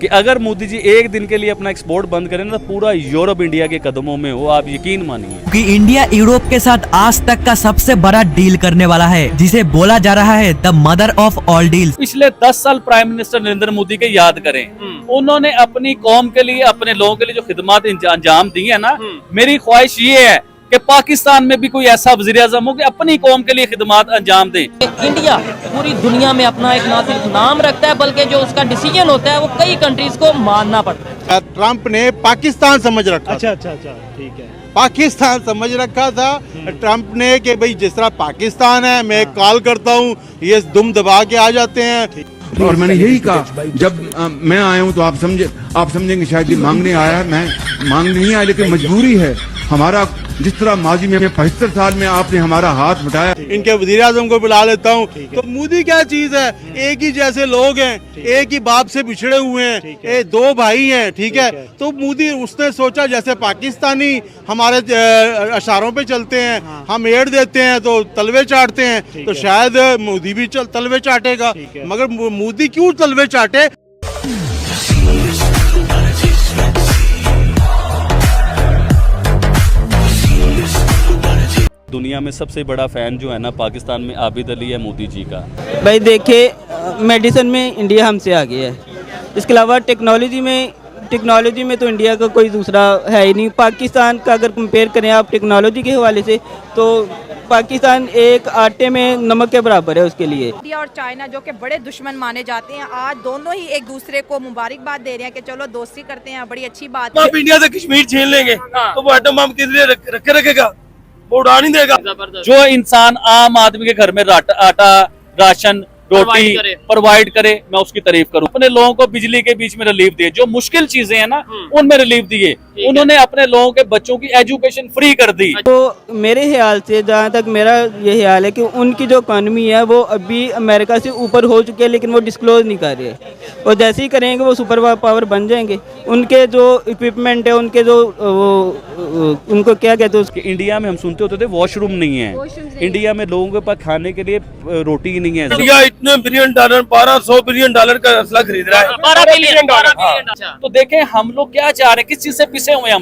कि अगर मोदी जी एक दिन के लिए अपना एक्सपोर्ट बंद करें ना तो पूरा यूरोप इंडिया के कदमों में हो, आप यकीन मानिए कि इंडिया यूरोप के साथ आज तक का सबसे बड़ा डील करने वाला है, जिसे बोला जा रहा है the mother of all deals. पिछले 10 साल प्राइम मिनिस्टर नरेंद्र मोदी के याद करें, उन्होंने अपनी कौम के लिए, अपने लोगों के लिए जो खिदमत अंजाम दी है ना, मेरी ख्वाहिश ये है कि पाकिस्तान में भी कोई ऐसा वज़ीर आज़म हो कि अपनी कौम के लिए खिदमत अंजाम दे। इंडिया पूरी दुनिया में अपना एक ना सिर्फ नाम रखता है बल्कि जो उसका डिसीजन होता है वो कई कंट्रीज को मानना पड़ता है। ट्रंप ने पाकिस्तान समझ रखा। अच्छा, ठीक है। पाकिस्तान समझ रखा था ट्रंप ने कि भाई जिस तरह पाकिस्तान है, मैं कॉल करता हूँ, ये दुम दबा के आ जाते हैं। और मैंने यही कहा जब मैं आया हूँ तो आप समझेंगे शायद ये मांगने आया है। मैं मांगने नहीं आया, लेकिन मजबूरी है हमारा। जिस तरह माजी में 75 साल में आपने हमारा हाथ बटाया। इनके वजीर आजम को बुला लेता हूँ। तो मोदी क्या चीज है, एक ही जैसे लोग हैं, एक ही बाप से बिछड़े हुए हैं, दो भाई हैं, ठीक है। तो मोदी उसने सोचा जैसे पाकिस्तानी हमारे इशारों पे चलते हैं, हम एड देते हैं तो तलवे चाटते हैं, तो शायद मोदी भी तलवे चाटेगा। मगर मोदी क्यों तलवे चाटे? दुनिया में सबसे बड़ा फैन जो है ना पाकिस्तान में आबिद अली है मोदी जी का। भाई देखिए, मेडिसिन में इंडिया हमसे आगे है। इसके अलावा टेक्नोलॉजी में तो इंडिया का कोई दूसरा है ही नहीं। पाकिस्तान का अगर कंपेयर करें आप टेक्नोलॉजी के हवाले से, तो पाकिस्तान एक आटे में नमक के बराबर है उसके लिए। इंडिया और चाइना जो कि बड़े दुश्मन माने जाते हैं, आज दोनों ही एक दूसरे को मुबारकबाद दे रहे हैं कि चलो दोस्ती करते हैं, बड़ी अच्छी बात है। आप इंडिया से कश्मीर छीन लेंगे तो वो एटम बम किस लिए रखेगा, वो उड़ा नहीं देगा। जो इंसान आम आदमी के घर में आटा, राशन, रोटी प्रोवाइड करे, मैं उसकी तारीफ करूं। अपने लोगों को बिजली के बीच में रिलीफ दिए, जो मुश्किल चीजें हैं ना उनमें रिलीफ दिए। उन्होंने अपने लोगों के बच्चों की एजुकेशन फ्री कर दी। तो मेरे ख्याल से, जहाँ तक मेरा ये ख्याल है कि उनकी जो इकॉनमी है वो अभी अमेरिका से ऊपर हो चुकी है, लेकिन वो डिस्क्लोज नहीं कर रहे। और जैसे ही करेंगे वो सुपर पावर बन जाएंगे। उनके जो इक्विपमेंट है, उनके जो उनको क्या कहते हैं, इंडिया में हम सुनते होते थे वॉशरूम नहीं है, इंडिया में लोगों के पास खाने के लिए रोटी ही नहीं है। इंडिया इतने बिलियन डॉलर, 1200 बिलियन डॉलर का असला खरीद रहा है। 12 बिलियन डॉलर। तो देखें हम लोग क्या चाह रहे हैं, किस चीज से पिसे हुए हैं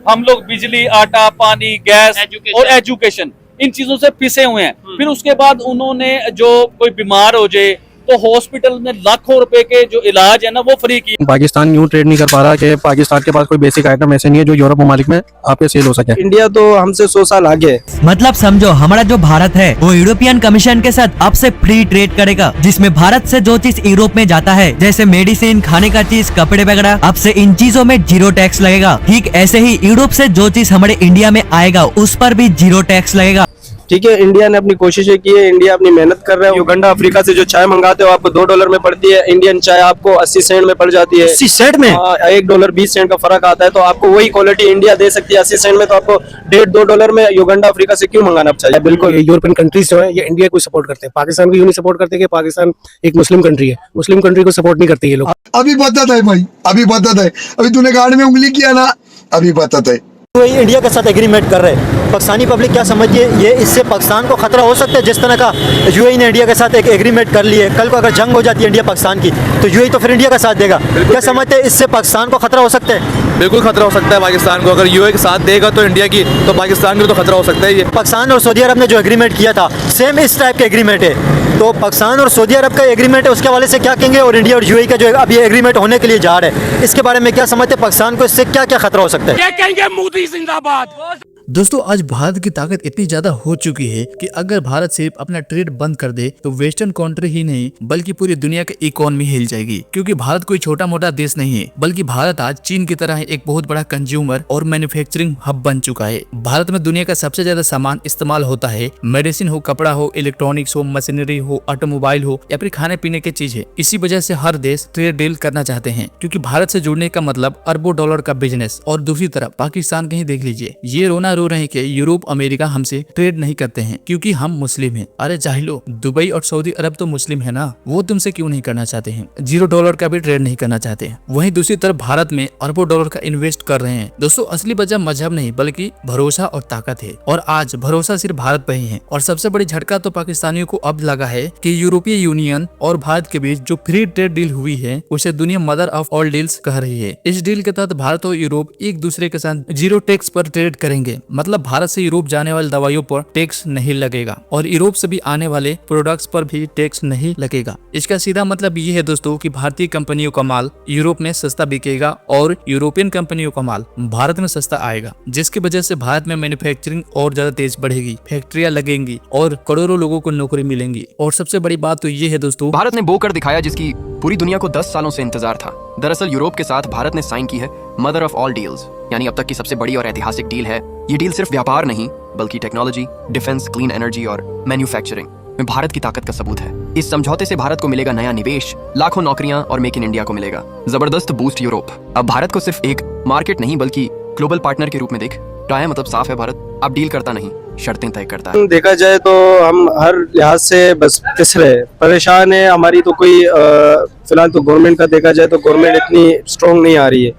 हम लोग बिजली, आटा, पानी, गैस और एजुकेशन, इन चीजों से पिसे हुए हैं। फिर उसके बाद उन्होंने जो कोई बीमार हो जाए तो हॉस्पिटल में लाखों रुपए के जो इलाज है ना वो फ्री किए। पाकिस्तान यूं ट्रेड नहीं कर पा रहा कि पाकिस्तान के पास कोई बेसिक आइटम ऐसे नहीं है जो यूरोप ममालिक में आपके सेल हो सके। इंडिया तो हमसे 100 साल आगे है। मतलब समझो, हमारा जो भारत है वो यूरोपियन कमीशन के साथ अब से फ्री ट्रेड करेगा, जिसमें भारत से जो चीज यूरोप में जाता है, जैसे मेडिसिन, खाने का चीज, कपड़े वगैरह, अब से इन चीजों में 0 टैक्स लगेगा। ठीक ऐसे ही यूरोप से जो चीज हमारे इंडिया में आएगा उस पर भी 0 टैक्स लगेगा। ठीक है, इंडिया ने अपनी कोशिशें की है, इंडिया अपनी मेहनत कर रहा है। युगांडा, अफ्रीका से जो चाय मंगाते हो आपको $2 में पड़ती है, इंडियन चाय आपको 80 सेंट में पड़ जाती है। 80 सेंट में? $1 20 सेंट का फर्क आता है। तो आपको वही क्वालिटी इंडिया दे सकती है 80 सेंट में, तो आपको $1.5-2 में युगांडा, अफ्रीका से क्यों मंगाना चाहिए? बिल्कुल, यूरोपियन कंट्रीज जो है ये इंडिया को सपोर्ट करते हैं, पाकिस्तान को यूं नहीं सपोर्ट करते कि पाकिस्तान एक मुस्लिम कंट्री है। मुस्लिम कंट्री को सपोर्ट नहीं करते ये लोग। अभी बताता है भाई, अभी बताता है। अभी तूने गाड़ी में उंगली किया ना, अभी बताता है। इंडिया के साथ एग्रीमेंट कर रहे हैं, पाकिस्तानी पब्लिक क्या समझिए, ये इससे पाकिस्तान को खतरा हो सकता है। जिस तरह का यूएई ने इंडिया के साथ एक एग्रीमेंट कर ली है, कल को अगर जंग हो जाती है इंडिया पाकिस्तान की तो यूएई तो फिर इंडिया का साथ देगा। क्या समझते हैं इससे पाकिस्तान को खतरा हो सकता है? बिल्कुल खतरा हो सकता है पाकिस्तान को। अगर यूएई के साथ देगा तो इंडिया की, तो पाकिस्तान को तो खतरा हो सकता है। ये पाकिस्तान और सऊदी अरब ने जो एग्रीमेंट किया था सेम इस टाइप का एग्रीमेंट है। तो पाकिस्तान और सऊदी अरब का एग्रीमेंट है, उसके हवाले से क्या कहेंगे? और इंडिया और यूएई का जो अभी एग्रीमेंट होने के लिए जा रहा है, इसके बारे में क्या समझते हैं? पाकिस्तान को इससे क्या क्या खतरा हो सकता है? क्या कहेंगे? मोदी जिंदाबाद। दोस्तों, आज भारत की ताकत इतनी ज्यादा हो चुकी है कि अगर भारत सिर्फ अपना ट्रेड बंद कर दे तो वेस्टर्न कंट्री ही नहीं बल्कि पूरी दुनिया की इकोनॉमी हिल जाएगी। क्योंकि भारत कोई छोटा मोटा देश नहीं है, बल्कि भारत आज चीन की तरह एक बहुत बड़ा कंज्यूमर और मैन्युफैक्चरिंग हब बन चुका है। भारत में दुनिया का सबसे ज्यादा सामान इस्तेमाल होता है, मेडिसिन हो, कपड़ा हो, इलेक्ट्रॉनिक्स हो, मशीनरी हो, ऑटोमोबाइल हो या फिर खाने पीने की चीज है। इसी वजह से हर देश ट्रेड डील करना चाहते हैं, क्योंकि भारत से जुड़ने का मतलब अरबों डॉलर का बिजनेस। और दूसरी तरफ पाकिस्तान कहीं देख लीजिए, ये रोना रो रहे हैं कि यूरोप अमेरिका हमसे ट्रेड नहीं करते हैं क्योंकि हम मुस्लिम हैं। अरे जाहिलो, दुबई और सऊदी अरब तो मुस्लिम है ना, वो तुमसे क्यों नहीं करना चाहते हैं? $0 का भी ट्रेड नहीं करना चाहते हैं। वहीं दूसरी तरफ भारत में अरबों डॉलर का इन्वेस्ट कर रहे हैं। दोस्तों, असली वजह मजहब नहीं बल्कि भरोसा और ताकत है, और आज भरोसा सिर्फ भारत पर ही है। और सबसे बड़ी झटका तो पाकिस्तानियों को अब लगा है कि यूरोपीय यूनियन और भारत के बीच जो फ्री ट्रेड डील हुई है उसे दुनिया मदर ऑफ ऑल डील्स कह रही है। इस डील के तहत भारत और यूरोप एक दूसरे के साथ 0 टैक्स पर ट्रेड करेंगे। मतलब भारत से यूरोप जाने वाली दवाइयों पर टैक्स नहीं लगेगा और यूरोप से भी आने वाले प्रोडक्ट्स पर भी टैक्स नहीं लगेगा। इसका सीधा मतलब ये है दोस्तों कि भारतीय कंपनियों का माल यूरोप में सस्ता बिकेगा और यूरोपियन कंपनियों का माल भारत में सस्ता आएगा, जिसकी वजह से भारत में मैन्युफैक्चरिंग और ज्यादा तेज बढ़ेगी, फैक्ट्रियां लगेंगी और करोड़ों लोगों को नौकरी मिलेंगी। और सबसे बड़ी बात तो ये है दोस्तों, भारत ने वो कर दिखाया जिसकी पूरी दुनिया को 10 सालों से इंतजार था। दरअसल यूरोप के साथ भारत ने साइन की है मदर ऑफ ऑल डील्स, यानी अब तक की सबसे बड़ी और ऐतिहासिक डील है। ये डील सिर्फ व्यापार नहीं बल्कि टेक्नोलॉजी, डिफेंस, क्लीन एनर्जी और मैन्युफैक्चरिंग में भारत की ताकत का सबूत है। इस समझौते से भारत को मिलेगा नया निवेश, लाखों नौकरियां और मेक इन इंडिया को मिलेगा जबरदस्त बूस्ट। यूरोप अब भारत को सिर्फ एक मार्केट नहीं बल्कि ग्लोबल पार्टनर के रूप में देख रहा है। मतलब साफ है, भारत अब डील करता नहीं, शर्तें तय करता है। देखा जाए तो हम हर लिहाज से बस पिस रहे, परेशान है। हमारी तो कोई फिलहाल तो गवर्नमेंट का देखा जाए तो गवर्नमेंट इतनी स्ट्रॉन्ग नहीं आ रही है,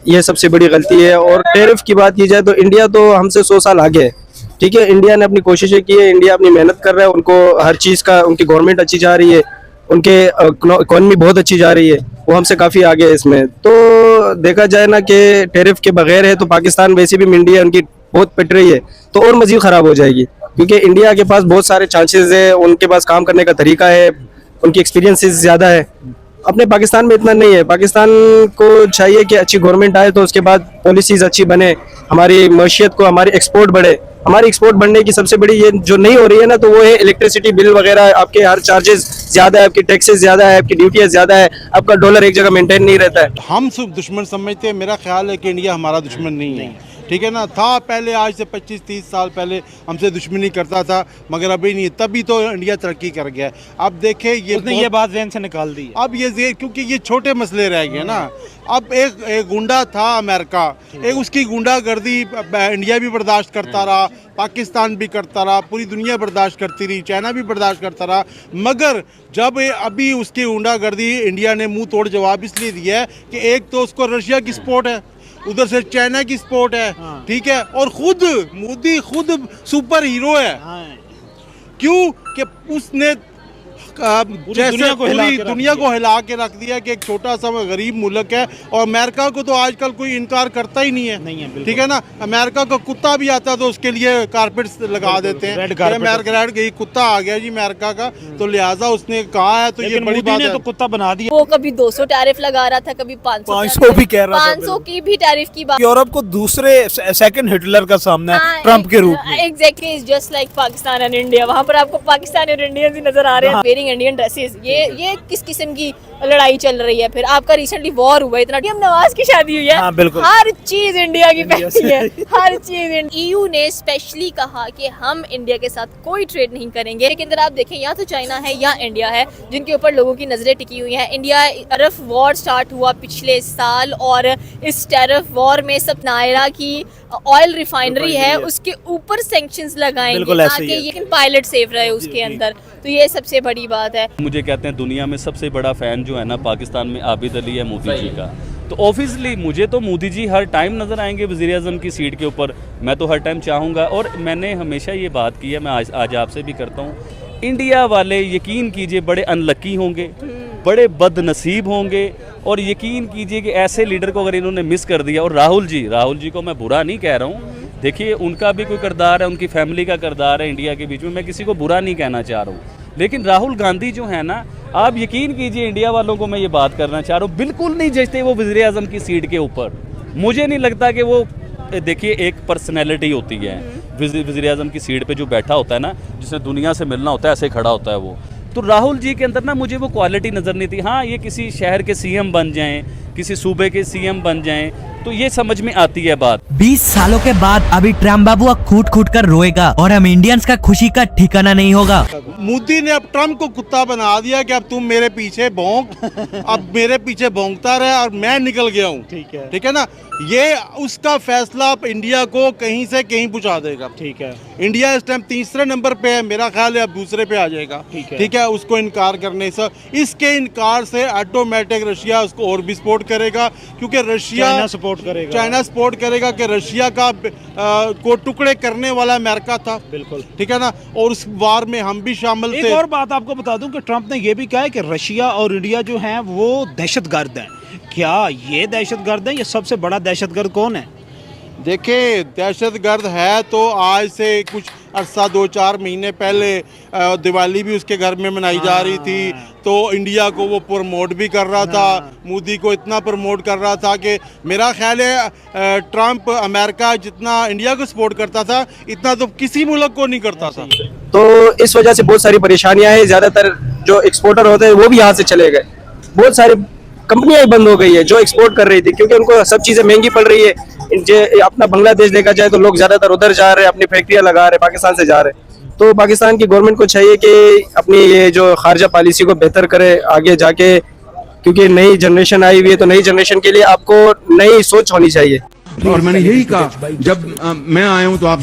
ये सबसे बड़ी गलती है। और टैरिफ की बात की जाए तो इंडिया तो हमसे 100 साल आगे है। ठीक है, इंडिया ने अपनी कोशिशें की है, इंडिया अपनी मेहनत कर रहा है, उनको हर चीज़ का, उनकी गवर्नमेंट अच्छी जा रही है, उनके इकोनॉमी बहुत अच्छी जा रही है, वो हमसे काफ़ी आगे है इसमें। तो देखा जाए ना कि टैरिफ के बगैर है तो पाकिस्तान वैसे भी मंडी है उनकी बहुत पिट रही है, तो और मजीद ख़राब हो जाएगी। क्योंकि इंडिया के पास बहुत सारे चांसेस है, उनके पास काम करने का तरीका है, उनकी एक्सपीरियंसेस ज़्यादा है। अपने पाकिस्तान में इतना नहीं है। पाकिस्तान को चाहिए कि अच्छी गवर्नमेंट आए तो उसके बाद पॉलिसीज़ अच्छी बने, हमारी मईशत को, हमारी एक्सपोर्ट बढ़े। हमारी एक्सपोर्ट बढ़ने की सबसे बड़ी ये जो नहीं हो रही है ना, तो वो है इलेक्ट्रिसिटी बिल वगैरह, आपके हर चार्जेस ज़्यादा है, आपकी टैक्सेस ज़्यादा है, आपकी ड्यूटियाँ ज़्यादा है, आपका डॉलर एक जगह मेंटेन नहीं रहता है। हम सिर्फ दुश्मन समझते हैं, मेरा ख्याल है कि इंडिया हमारा दुश्मन नहीं है। ठीक है ना, था पहले, आज से 25-30 साल पहले हमसे दुश्मनी करता था, मगर अभी नहीं। तभी तो इंडिया तरक्की कर गया। अब देखें, ये बात जहन से निकाल दी। अब ये क्योंकि ये छोटे मसले रह गए ना। अब एक गुंडा था अमेरिका, एक उसकी गुंडागर्दी इंडिया भी बर्दाश्त करता रहा, पाकिस्तान भी करता रहा, पूरी दुनिया बर्दाश्त करती रही, चाइना भी बर्दाश्त करता रहा। मगर जब अभी उसकी गुंडागर्दी इंडिया ने मुंह तोड़ जवाब इसलिए दिया है कि एक तो उसको रशिया की सपोर्ट है, उधर से चाइना की सपोर्ट है। ठीक है, और खुद मोदी खुद सुपर हीरो है। क्यों कि उसने जैसे पूरी दुनिया को हिला के रख दिया कि एक छोटा सा गरीब मुल्क है। और अमेरिका को तो आजकल कोई इनकार करता ही नहीं है। ठीक है ना, अमेरिका का कुत्ता भी आता तो उसके लिए कारपेट लगा देते हैं। रेड कुत्ता आ गया जी अमेरिका का, तो लिहाजा उसने कहा है, तो ये बड़ी बात है। तो कुत्ता बना दिया। वो कभी 200 टैरिफ लगा रहा था, कभी 500 भी कह रहा था, 500 की भी टैरिफ की बात। यूरोप को दूसरे सेकंड हिटलर का सामना है ट्रम्प के रूप में। Exactly, just like Pakistan and India. वहाँ पर आपको पाकिस्तान और इंडियंस ही नजर आ रहे हैं वेयरिंग इंडियन ड्रेसेस। ये किस किस्म की लड़ाई चल रही है? फिर आपका रिसेंटली वॉर हुआ, इतना हम नवाज की शादी हुई है। हाँ, बिल्कुल। हर चीज इंडिया की पहनती है, हर चीज। EU ने स्पेशली कहा कि हम इंडिया के साथ कोई ट्रेड नहीं करेंगे। लेकिन अगर आप देखें, या तो चाइना है या इंडिया है जिनके ऊपर लोगों की नजरें टिकी हुई हैं। इंडिया टैरिफ वॉर स्टार्ट हुआ पिछले साल, और इस टैरिफ वॉर में सब नायरा की ऑयल रिफाइनरी है उसके ऊपर सैंक्शंस लगाएंगे ताकि ये पायलट सेफ रहे उसके अंदर। तो ये सबसे बड़ी बात है। मुझे कहते हैं दुनिया में सबसे बड़ा फैन जो है ना पाकिस्तान में आबिद अली है मोदी जी का। तो ऑब्वियसली मुझे तो मोदी जी हर टाइम नज़र आएंगे वज़ीर आज़म की सीट के ऊपर, मैं तो हर टाइम चाहूँगा। और मैंने हमेशा ये बात की है, मैं आज आपसे भी करता हूँ, इंडिया वाले यकीन कीजिए बड़े अनलकी होंगे, बड़े बदनसीब होंगे। और यकीन कीजिए कि ऐसे लीडर को अगर इन्होंने मिस कर दिया। और राहुल जी को मैं बुरा नहीं कह रहा हूँ, देखिए उनका भी कोई किरदार है, उनकी फैमिली का किरदार है इंडिया के बीच में, मैं किसी को बुरा नहीं कहना चाह रहा हूँ। लेकिन राहुल गांधी जो है ना, आप यकीन कीजिए इंडिया वालों को मैं ये बात करना चाह रहा हूँ, बिल्कुल नहीं जचते वो वज़ीर आज़म की सीट के ऊपर। मुझे नहीं लगता कि वो, देखिए एक पर्सनैलिटी होती है वज़ीर आज़म की सीट पे जो बैठा होता है ना, जिसने दुनिया से मिलना होता है, ऐसे खड़ा होता है वो। तो राहुल जी के अंदर ना मुझे वो क्वालिटी नज़र नहीं थी। हाँ, ये किसी शहर के CM बन जाएं, किसी सूबे के सीएम बन जाएं, तो ये समझ में आती है बात। 20 सालों के बाद अभी ट्रम्प बाबू कूट कूट कर रोएगा और हम इंडियंस का खुशी का ठिकाना नहीं होगा। मोदी ने अब ट्रम्प को कुत्ता बना दिया कि अब तुम मेरे पीछे भौंक, अब मेरे पीछे भौंकता रहे और मैं निकल गया हूँ। ठीक है ना, ये उसका फैसला अब इंडिया को कहीं से कहीं पहुँचा देगा। ठीक है, इंडिया इस टाइम तीसरे नंबर पे है, मेरा ख्याल है अब दूसरे पे आ जाएगा। ठीक है, उसको इनकार करने से, इसके इनकार से ऑटोमेटिक रशिया उसको और भी सपोर्ट करेगा, क्योंकि रशिया चाइना सपोर्ट करेगा कि रशिया का को टुकड़े करने वाला अमेरिका था। बिल्कुल ठीक है ना, और उस वार में हम भी शामिल थे। एक और बात आपको बता दूं कि ट्रंप ने यह भी कहा है कि रशिया और इंडिया जो हैं वो दहशतगर्द हैं। क्या ये दहशतगर्द हैं? ये सबसे बड़ा दहशतगर्द कौन है? देखिए, दहशतगर्द है तो आज से कुछ अरसा 2-4 महीने पहले दिवाली भी उसके घर में मनाई जा रही थी, तो इंडिया को वो प्रमोट भी कर रहा था, मोदी को इतना प्रमोट कर रहा था कि मेरा ख्याल है ट्रंप अमेरिका जितना इंडिया को सपोर्ट करता था इतना तो किसी मुल्क को नहीं करता था। तो इस वजह से बहुत सारी परेशानियां हैं। ज़्यादातर जो एक्सपोर्टर होते हैं वो भी यहाँ से चले गए, बहुत सारी कंपनियां ही बंद हो गई है जो एक्सपोर्ट कर रही थी, क्योंकि उनको सब चीज़ें महंगी पड़ रही है। अपना बांग्लादेश देखा जाए तो लोग ज़्यादातर उधर जा रहे हैं, अपनी फैक्ट्रियां लगा रहे हैं, पाकिस्तान से जा रहे हैं। तो पाकिस्तान की गवर्नमेंट को चाहिए कि अपनी ये जो खारजा पॉलिसी को बेहतर करे आगे जाके, क्योंकि नई जनरेशन आई हुई है, तो नई जनरेशन के लिए आपको नई सोच होनी चाहिए। और मैंने यही कहा, जब मैं आया हूं तो आप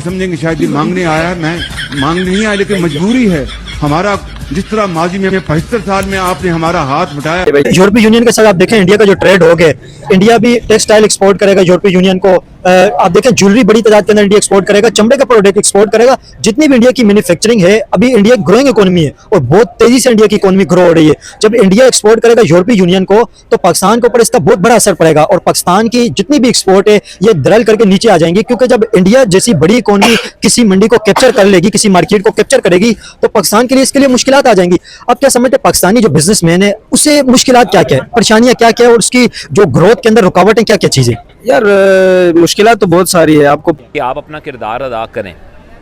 समझेंगे शायद ये मांगने आया है, मैं मांगने नहीं आया, लेकिन मजबूरी है हमारा। जिस तरह माजी में 75 साल में आपने हमारा हाथ बटाया। यूरोपीय यूनियन के साथ आप देखें इंडिया का जो ट्रेड हो गया, इंडिया भी टेक्सटाइल एक्सपोर्ट करेगा यूरोपीय यूनियन को। आप देखें ज्वेलरी बड़ी तादाद के अंदर इंडिया एक्सपोर्ट करेगा, चमड़े का प्रोडक्ट एक्सपोर्ट करेगा। जितनी भी इंडिया की मैन्युफैक्चरिंग है, अभी इंडिया ग्रोइंग इकोनॉमी है और बहुत तेजी से इंडिया की इकोनॉमी ग्रो हो रही है। जब इंडिया एक्सपोर्ट करेगा यूरोपीय यूनियन को, तो पाकिस्तान के ऊपर इसका बहुत बड़ा असर पड़ेगा और पाकिस्तान की जितनी भी एक्सपोर्ट है ये दरल करके नीचे आ जाएंगी, क्योंकि जब इंडिया जैसी बड़ी इकोनॉमी किसी मंडी को कैप्चर कर लेगी, किसी मार्केट को कैप्चर करेगी, तो पाकिस्तान के लिए इसके लिए मुश्किलात आ जाएंगी। अब क्या समझते हैं पाकिस्तानी जो बिजनेसमैन है उसे मुश्किलात क्या क्या है, परेशानियां क्या क्या है, और उसकी जो ग्रोथ के अंदर रुकावटें क्या क्या चीजें? यार मुश्किलात तो बहुत सारी है। आपको कि आप अपना किरदार अदा करें,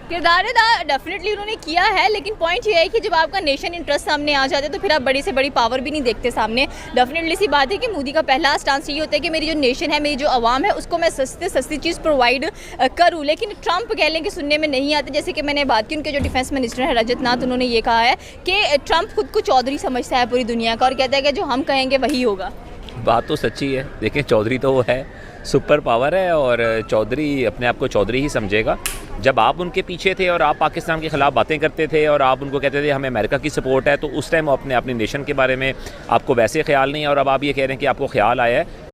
किरदार अदा डेफिनेटली उन्होंने किया है, लेकिन पॉइंट ये है कि जब आपका नेशन इंटरेस्ट सामने आ जाते तो फिर आप बड़ी से बड़ी पावर भी नहीं देखते सामने। डेफिनेटली सी बात है कि मोदी का पहला स्टांस ये होता है कि मेरी जो नेशन है, मेरी जो आवाम है, उसको मैं सस्ती चीज़ प्रोवाइड करूँ। लेकिन ट्रंप कह लें कि सुनने में नहीं आते। जैसे कि मैंने बात की, उनके जो डिफेंस मिनिस्टर है रजत नाथ, उन्होंने ये कहा है कि ट्रंप खुद को चौधरी समझता है पूरी दुनिया का और कहता है कि जो हम कहेंगे वही होगा। बात तो सच्ची है। देखें, चौधरी तो वो है, सुपर पावर है, और चौधरी अपने आप को चौधरी ही समझेगा। जब आप उनके पीछे थे और आप पाकिस्तान के ख़िलाफ़ बातें करते थे और आप उनको कहते थे हमें अमेरिका की सपोर्ट है, तो उस टाइम अपने नेशन के बारे में आपको वैसे ख्याल नहीं है, और अब आप ये कह रहे हैं कि आपको ख्याल आया है।